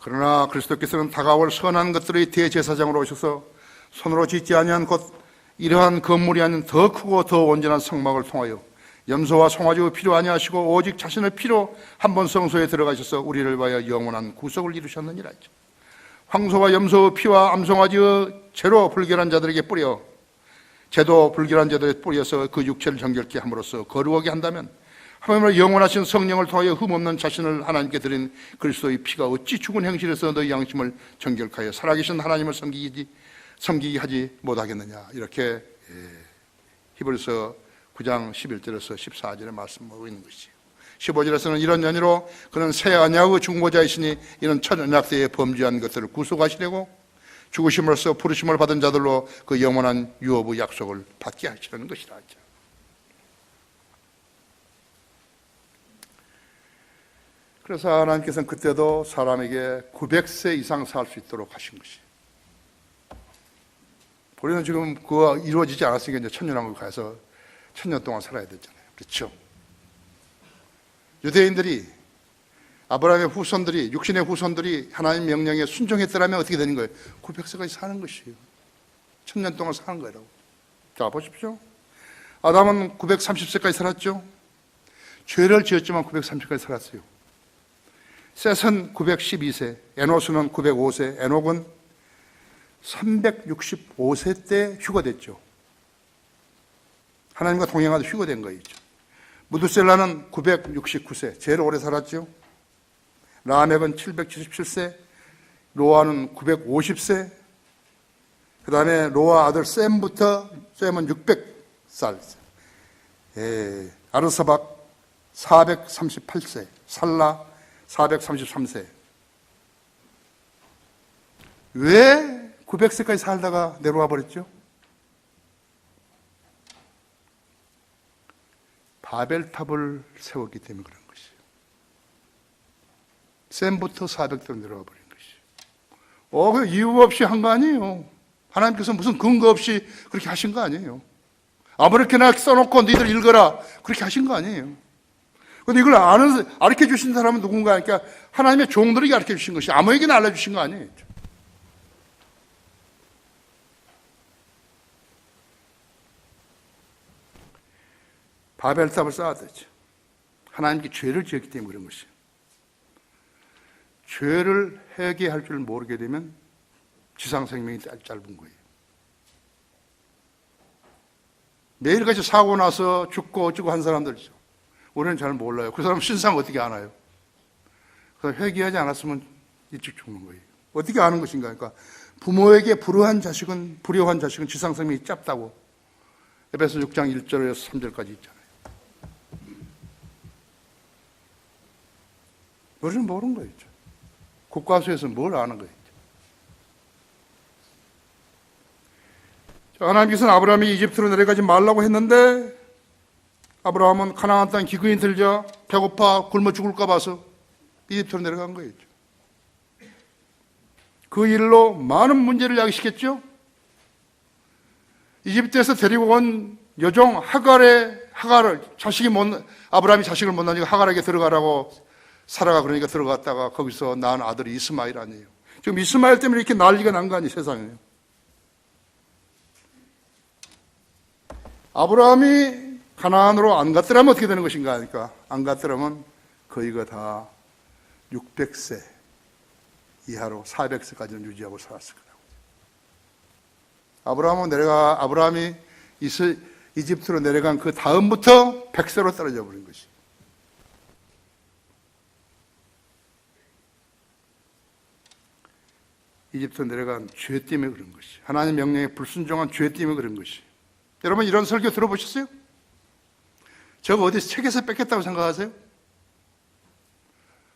그러나 그리스도께서는 다가올 선한 것들의 대제사장으로 오셔서 손으로 짓지 아니한 곧 이러한 건물이 아닌 더 크고 더 온전한 성막을 통하여 염소와 송아지의 피로 아니하시고 오직 자신의 피로 한 번 성소에 들어가셔서 우리를 위하여 영원한 구속을 이루셨느니라. 황소와 염소의 피와 암송아지의 죄로 불결한 자들에게 뿌려 죄도 불결한 자들에게 뿌려서 그 육체를 정결케 함으로써 거룩하게 한다면 하나님의 영원하신 성령을 통하여 흠없는 자신을 하나님께 드린 그리스도의 피가 어찌 죽은 행실에서 너희 양심을 정결하여 살아계신 하나님을 섬기게 하지 못하겠느냐. 이렇게 히브리서 9장 11절에서 14절에 말씀하고 있는 것이에요. 15절에서는 이런 연유로 그는 새 언약의 중보자이시니 이런 첫 언약 때에 범죄한 것들을 구속하시려고 죽으심으로써 부르심을 받은 자들로 그 영원한 유업의 약속을 받게 하시려는 것이라 하죠. 그래서 하나님께서는 그때도 사람에게 900세 이상 살 수 있도록 하신 것이에요. 우리는 지금 그거 이루어지지 않았으니까 이제 천년왕국 가서 천년 동안 살아야 되잖아요. 그렇죠? 유대인들이, 아브라함의 후손들이, 육신의 후손들이 하나님 명령에 순종했더라면 어떻게 되는 거예요? 900세까지 사는 것이에요. 천년 동안 사는 거라고. 자, 보십시오. 아담은 930세까지 살았죠. 죄를 지었지만 930세까지 살았어요. 셋은 912세, 에노스는 905세, 에녹은 365세 때 휴거됐죠. 하나님과 동행하다 휴거된 거였죠. 무두셀라는 969세, 제일 오래 살았죠. 라멕은 777세, 노아는 950세, 그 다음에 노아 아들 셈부터, 셈은 600살, 아르사박 438세, 살라 433세. 왜 900세까지 살다가 내려와 버렸죠? 바벨탑을 세웠기 때문에 그런 것이에요. 셈부터 400대로 내려와 버린 것이에요. 그 이유 없이 한 거 아니에요. 하나님께서 무슨 근거 없이 그렇게 하신 거 아니에요. 아무렇게나 써놓고 니들 읽어라 그렇게 하신 거 아니에요. 근데 이걸 가르쳐 주신 사람은 누군가? 그러니까 하나님의 종들이 가르쳐 주신 것이 아무에게나 알려주신 거 아니에요. 바벨탑을 쌓았댔죠. 하나님께 죄를 지었기 때문에 그런 것이에요. 죄를 회개할 줄 모르게 되면 지상 생명이 짧은 거예요. 매일같이 사고 나서 죽고 어쩌고 한 사람들이죠. 우리는 잘 몰라요. 그 사람 신상 어떻게 아나요? 그래서 회개하지 않았으면 일찍 죽는 거예요. 어떻게 아는 것인가? 그러니까 부모에게 불효한 자식은 지상 생명이 짧다고 에베소 6장 1절에서 3절까지 있잖아요. 우리는 모르는 거예요. 국가수에서 뭘 아는 거예요. 하나님께서는 아브라함이 이집트로 내려가지 말라고 했는데 아브라함은 가나안 땅 기근이 들자 배고파 굶어 죽을까 봐서 이집트로 내려간 거예요. 그 일로 많은 문제를 야기시켰죠. 이집트에서 데리고 온 여종 하갈을 아브라함이 자식을 못 낳으니까 하갈에게 들어가라고 사라가 그러니까 들어갔다가 거기서 낳은 아들이 이스마엘 아니에요. 지금 이스마엘 때문에 이렇게 난리가 난 거 아니에요, 세상에. 아브라함이 가나안으로 안 갔더라면 어떻게 되는 것인가 하니까 안 갔더라면 거의가 다 600세 이하로 400세까지는 유지하고 살았을 거라고. 아브라함이 이집트로 내려간 그 다음부터 100세로 떨어져 버린 것이. 이집트로 내려간 죄 때문에 그런 것이. 하나님 명령에 불순종한 죄 때문에 그런 것이. 여러분 이런 설교 들어보셨어요? 저거 어디 책에서 뺏겼다고 생각하세요?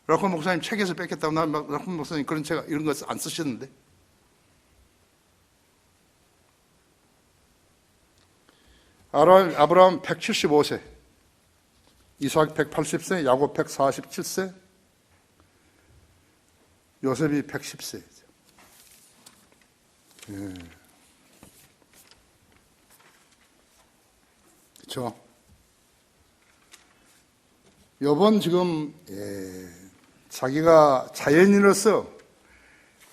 라콘 목사님 책에서 뺏겼다고. 라콘 목사님 그런 책 이런 거 안 쓰셨는데. 아브라함 175세, 이삭 180세, 야곱 147세, 요셉이 110세. 그렇죠? 요번 지금 자기가 자연인으로서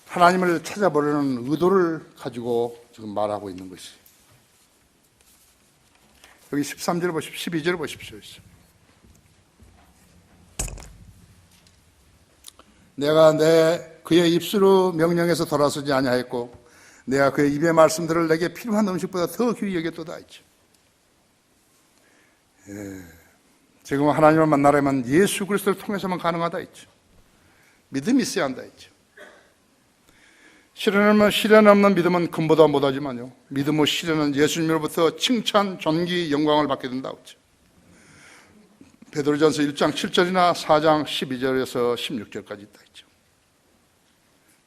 하나님을 찾아보려는 의도를 가지고 지금 말하고 있는 것이. 여기 13절 보십시오. 12절 보십시오. 내가 그의 입술로 명령해서 돌아서지 아니하였고 내가 그의 입의 말씀들을 내게 필요한 음식보다 더 귀히 여겼도다 했죠. 지금 하나님을 만나려면 예수 그리스도를 통해서만 가능하다 했죠. 믿음이 있어야 한다 했죠. 시련 없는 믿음은 금보다 못하지만요, 믿음 후 시련은 예수님으로부터 칭찬, 존귀, 영광을 받게 된다고 했죠. 베드로전서 1장 7절이나 4장 12절에서 16절까지 있다 했죠.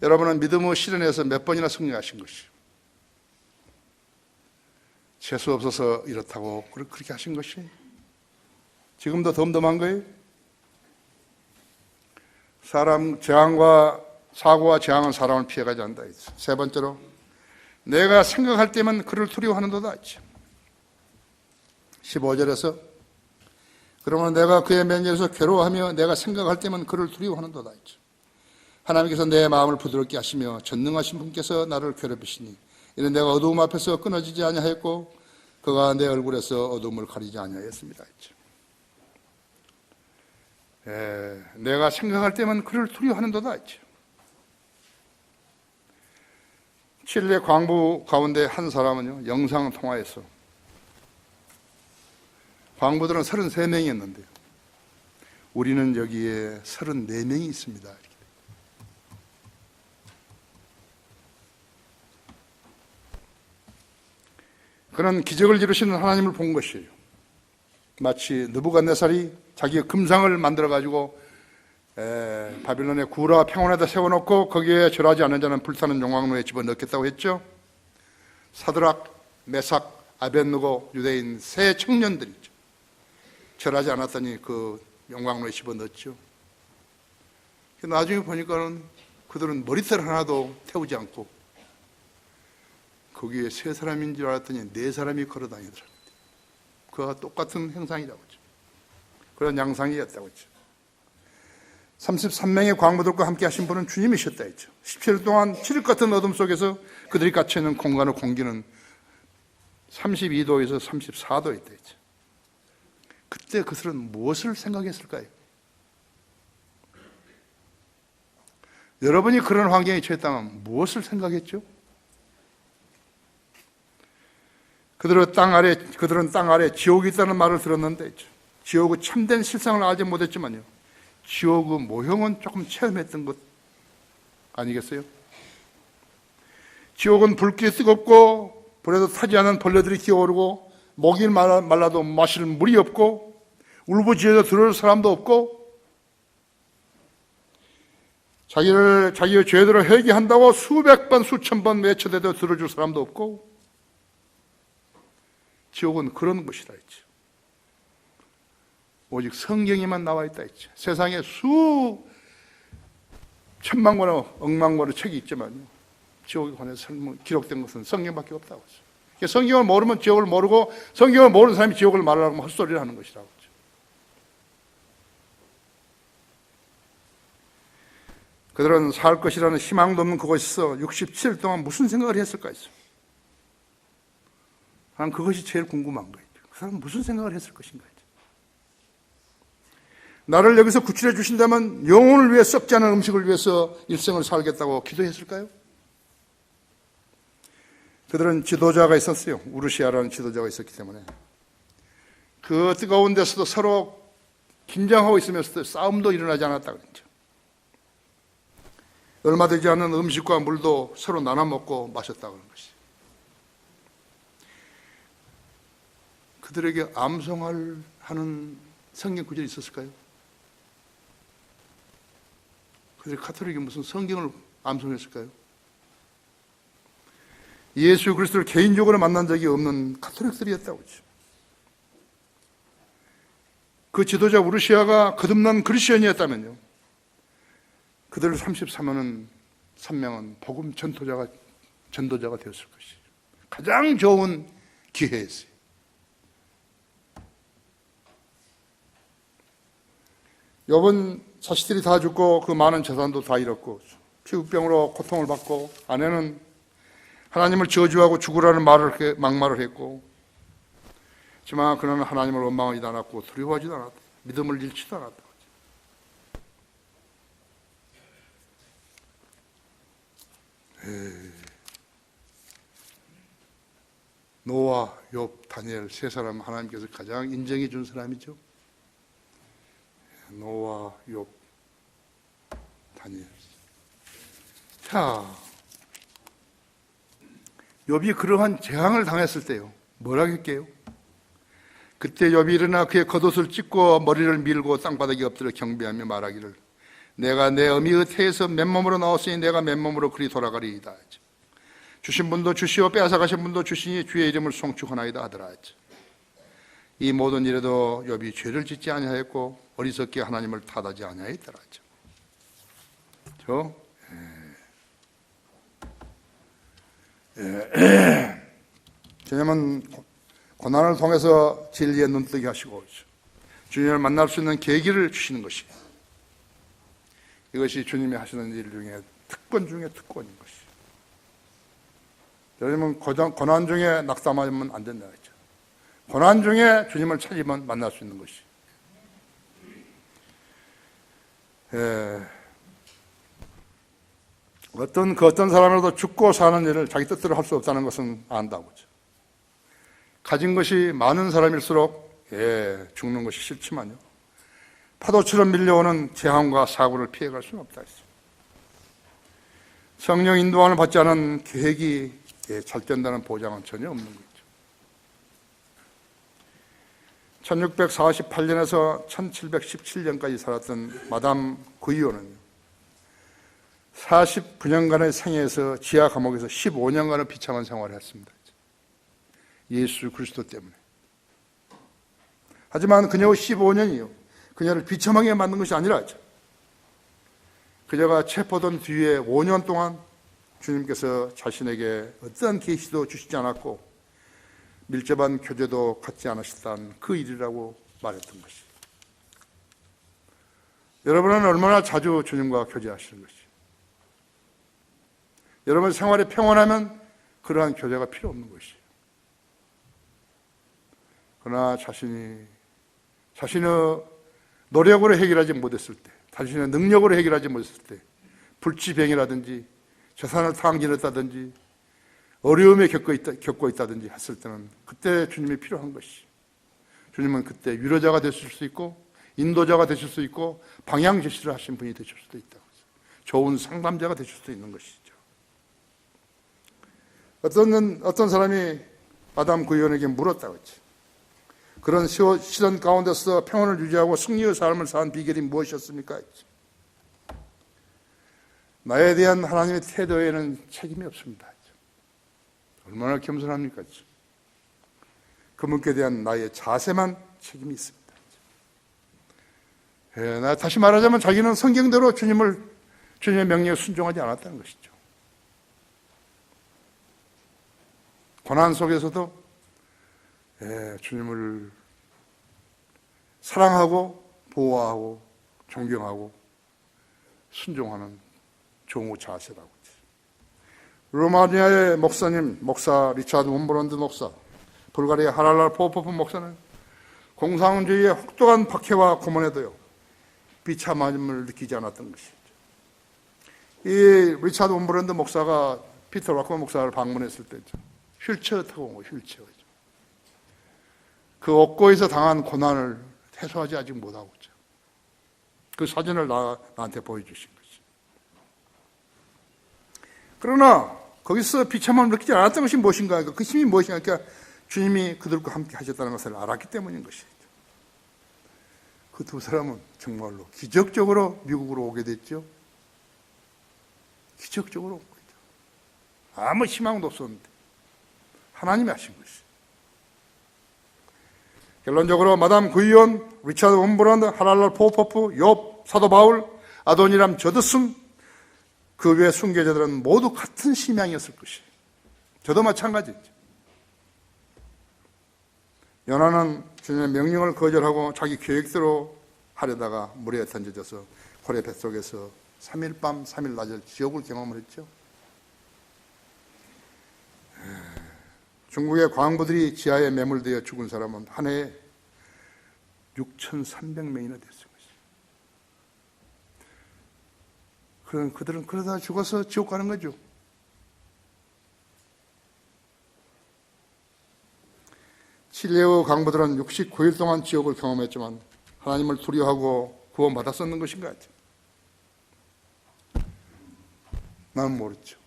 여러분은 믿음 후 시련에서 몇 번이나 승리하신 것이요, 재수 없어서 이렇다고 그렇게 하신 것이 지금도 덤덤한 거예요. 사고와 재앙은 사람을 피해가지 않는다 했죠. 세 번째로 내가 생각할 때면 그를 두려워하는도다 했죠. 15절에서 그러면 내가 그의 면전에서 괴로워하며 내가 생각할 때면 그를 두려워하는도다 했죠. 하나님께서 내 마음을 부드럽게 하시며 전능하신 분께서 나를 괴롭히시니 이는 내가 어두움 앞에서 끊어지지 아니하였고 그가 내 얼굴에서 어두움을 가리지 아니하였습니다 했죠. 내가 생각할 때만 그를 두려워하는도다 했죠. 칠레 광부 가운데 한 사람은요, 영상 통화에서 광부들은 33명이었는데요. 우리는 여기에 34명이 있습니다. 그는 기적을 이루시는 하나님을 본 것이에요. 마치 느부갓네살이 자기의 금상을 만들어가지고 바빌론의 구라 평원에다 세워놓고 거기에 절하지 않는 자는 불타는 용광로에 집어넣겠다고 했죠. 사드락, 메삭, 아벳느고 유대인 세 청년들이죠. 절하지 않았더니 그 용광로에 집어넣었죠. 나중에 보니까는 그들은 머리털 하나도 태우지 않고 거기에 세 사람인 줄 알았더니 네 사람이 걸어다니더랍니다. 그와 똑같은 형상이라고 했죠. 그런 양상이었다고 했죠. 33명의 광부들과 함께 하신 분은 주님이셨다 했죠. 17일 동안 칠흑 같은 어둠 속에서 그들이 갇혀있는 공간의 공기는 32도에서 34도였다 했죠. 그때 그들은 무엇을 생각했을까요? 여러분이 그런 환경에 처했다면 무엇을 생각했죠? 그들은 땅 아래 지옥이 있다는 말을 들었는데 지옥의 참된 실상을 알지 못했지만요, 지옥의 모형은 조금 체험했던 것 아니겠어요? 지옥은 불길이 뜨겁고 불에도 타지 않은 벌레들이 기어오르고 목이 말라도 마실 물이 없고 울부짖어도 들을 사람도 없고 자기의 죄들을 회개한다고 수백 번 수천 번 외쳐대도 들어줄 사람도 없고 지옥은 그런 곳이라 했죠. 오직 성경에만 나와 있다 했죠. 세상에 수천만 권의 억만 권의 책이 있지만요, 지옥에 관해서 기록된 것은 성경밖에 없다고 했죠. 성경을 모르면 지옥을 모르고 성경을 모르는 사람이 지옥을 말하면 헛소리를 하는 것이라고 했죠. 그들은 살 것이라는 희망도 없는 그곳에서 67일 동안 무슨 생각을 했을까 했어요. 난 그것이 제일 궁금한 거예요. 그 사람은 무슨 생각을 했을 것인가. 나를 여기서 구출해 주신다면 영혼을 위해 썩지 않은 음식을 위해서 일생을 살겠다고 기도했을까요? 그들은 지도자가 있었어요. 우르시아라는 지도자가 있었기 때문에 그 뜨거운 데서도 서로 긴장하고 있으면서도 싸움도 일어나지 않았다 그랬죠. 얼마 되지 않은 음식과 물도 서로 나눠 먹고 마셨다고 하는 것이. 그들에게 암송하는 성경 구절이 있었을까요? 그들이 카톨릭이 무슨 성경을 암송했을까요? 예수 그리스도를 개인적으로 만난 적이 없는 카톨릭들이었다고 했죠. 그 지도자 우르시아가 거듭난 그리스도인이었다면요, 그들 33명은 복음 전도자가 되었을 것이죠. 가장 좋은 기회였어요. 욥은 자식들이 다 죽고 그 많은 재산도 다 잃었고 피부병으로 고통을 받고 아내는 하나님을 저주하고 죽으라는 막말을 했고, 하지만 그는 하나님을 원망하지도 않았고 두려워하지도 않았다. 믿음을 잃지도 않았다. 노아, 욥, 다니엘 세 사람 하나님께서 가장 인정해 준 사람이죠. 노아, 욥, 다니엘. 자, 욥이 그러한 재앙을 당했을 때요, 뭐라고 할게요? 그때 욥이 일어나 그의 겉옷을 찢고 머리를 밀고 땅바닥에 엎드려 경배하며 말하기를, 내가 내 어미의 태에서 맨몸으로 나왔으니 내가 맨몸으로 그리 돌아가리이다. 주신 분도 주시오 빼앗아가신 분도 주시니 주의 이름을 송축하나이다 하더라. 이 모든 일에도 욥이 죄를 짓지 아니하였고 어리석게 하나님을 탓하지 아니하였더라. 주님은 고난을 통해서 진리에 눈뜨게 하시고 주님을 만날 수 있는 계기를 주시는 것이에요. 이것이 주님이 하시는 일 중에 특권 중에 특권인 것이에요. 여러분, 고난 중에 낙담하면 안 된다 했죠. 고난 중에 주님을 찾으면 만날 수 있는 것이. 어떤 사람이라도 죽고 사는 일을 자기 뜻대로 할 수 없다는 것은 안다고죠. 가진 것이 많은 사람일수록 죽는 것이 싫지만요, 파도처럼 밀려오는 재앙과 사고를 피해갈 수는 없다 했어요. 성령 인도함을 받지 않은 계획이 잘 된다는 보장은 전혀 없는 거죠. 1648년에서 1717년까지 살았던 마담 구이오는요, 49년간의 생애에서 지하 감옥에서 15년간을 비참한 생활을 했습니다. 예수 그리스도 때문에. 하지만 그녀의 15년이요, 그녀를 비참하게 만든 것이 아니라, 그녀가 체포된 뒤에 5년 동안 주님께서 자신에게 어떠한 계시도 주시지 않았고 밀접한 교제도 갖지 않으셨다는 그 일이라고 말했던 것이. 여러분은 얼마나 자주 주님과 교제하시는 것이? 여러분 생활이 평온하면 그러한 교제가 필요 없는 것이에요. 그러나 자신의 노력으로 해결하지 못했을 때, 자신의 능력으로 해결하지 못했을 때, 불치병이라든지 재산을 탕진했다든지 어려움에 겪고 있다든지 했을 때는 그때 주님이 필요한 것이. 주님은 그때 위로자가 되실 수 있고 인도자가 되실 수 있고 방향 제시를 하신 분이 되실 수도 있다고. 좋은 상담자가 되실 수도 있는 것이죠. 어떤 사람이 아담 구의원에게 물었다고 했지. 그런 시련 가운데서 평온을 유지하고 승리의 삶을 산 비결이 무엇이었습니까? 나에 대한 하나님의 태도에는 책임이 없습니다. 얼마나 겸손합니까? 그분께 대한 나의 자세만 책임이 있습니다. 다시 말하자면 자기는 성경대로 주님의 명령에 순종하지 않았다는 것이죠. 고난 속에서도 주님을 사랑하고 보호하고 존경하고 순종하는 종의 자세라고. 루마니아의 목사 리차드 움브런드 목사, 불가리아 하랄랄 포포프 목사는 공산주의의 혹독한 박해와 고문에도요 비참함을 느끼지 않았던 것이죠. 이 리차드 움브런드 목사가 피터 락커 목사를 방문했을 때죠, 휠체어 타고 온 거예요. 휠체어죠. 그 옥고에서 당한 고난을 해소하지 아직 못하고 있죠. 그 사진을 나한테 보여주신 거지. 그러나 거기서 비참함을 느끼지 않았던 것이 무엇인가? 그 힘이 무엇인가? 그러니까 주님이 그들과 함께 하셨다는 것을 알았기 때문인 것이죠. 그 두 사람은 정말로 기적적으로 미국으로 오게 됐죠. 기적적으로 온 거죠. 아무 희망도 없었는데 하나님이 하신 것이죠. 결론적으로 마담 구이온, 리차드 움브런드, 하랄랄 포포프, 욥, 사도 바울, 아도니람 저드슨, 그 외 순교자들은 모두 같은 심양이었을 것이에요. 저도 마찬가지죠. 요나는 주님의 명령을 거절하고 자기 계획대로 하려다가 물에 던져져서 고래 뱃속에서 3일 밤 3일 낮을 지옥을 경험을 했죠. 중국의 광부들이 지하에 매몰되어 죽은 사람은 한 해에 6,300명이나 됐습니다. 그들은 그러다 죽어서 지옥 가는 거죠. 칠레의 강부들은 69일 동안 지옥을 경험했지만 하나님을 두려워하고 구원받았었는 것인가? 나는 모르죠.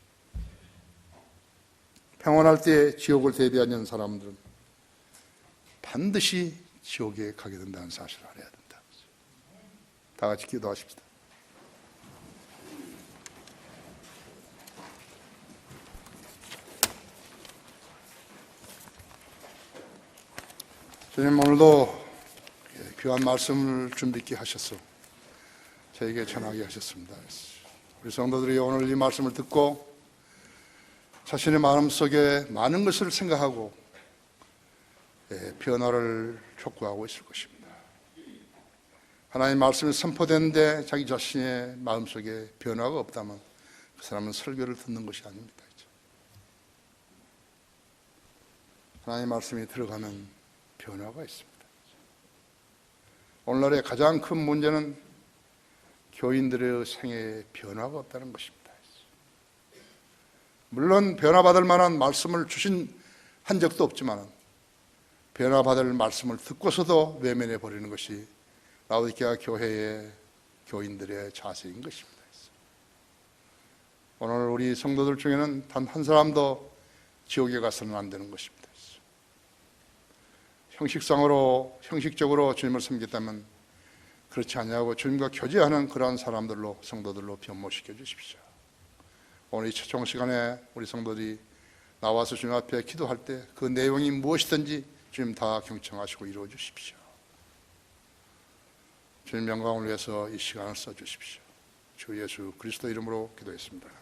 평온할 때 지옥을 대비하는 사람들은 반드시 지옥에 가게 된다는 사실을 알아야 된다. 다 같이 기도하십시다. 주님, 오늘도 귀한 말씀을 준비케 하셔서 저에게 전하게 하셨습니다. 우리 성도들이 오늘 이 말씀을 듣고 자신의 마음속에 많은 것을 생각하고 변화를 촉구하고 있을 것입니다. 하나님의 말씀이 선포되는데 자기 자신의 마음속에 변화가 없다면 그 사람은 설교를 듣는 것이 아닙니다. 하나님의 말씀이 들어가면 변화가 있습니다. 오늘날의 가장 큰 문제는 교인들의 생애에 변화가 없다는 것입니다. 물론 변화받을 만한 말씀을 한 적도 없지만 변화받을 말씀을 듣고서도 외면해 버리는 것이 라오디게아 교회의 교인들의 자세인 것입니다. 오늘 우리 성도들 중에는 단 한 사람도 지옥에 가서는 안 되는 것입니다. 형식적으로 주님을 섬겼다면 그렇지 않냐고 주님과 교제하는 그러한 사람들로, 성도들로 변모시켜 주십시오. 오늘 이 최종 시간에 우리 성도들이 나와서 주님 앞에 기도할 때 그 내용이 무엇이든지 주님 다 경청하시고 이루어 주십시오. 주님 영광을 위해서 이 시간을 써 주십시오. 주 예수 그리스도 이름으로 기도했습니다.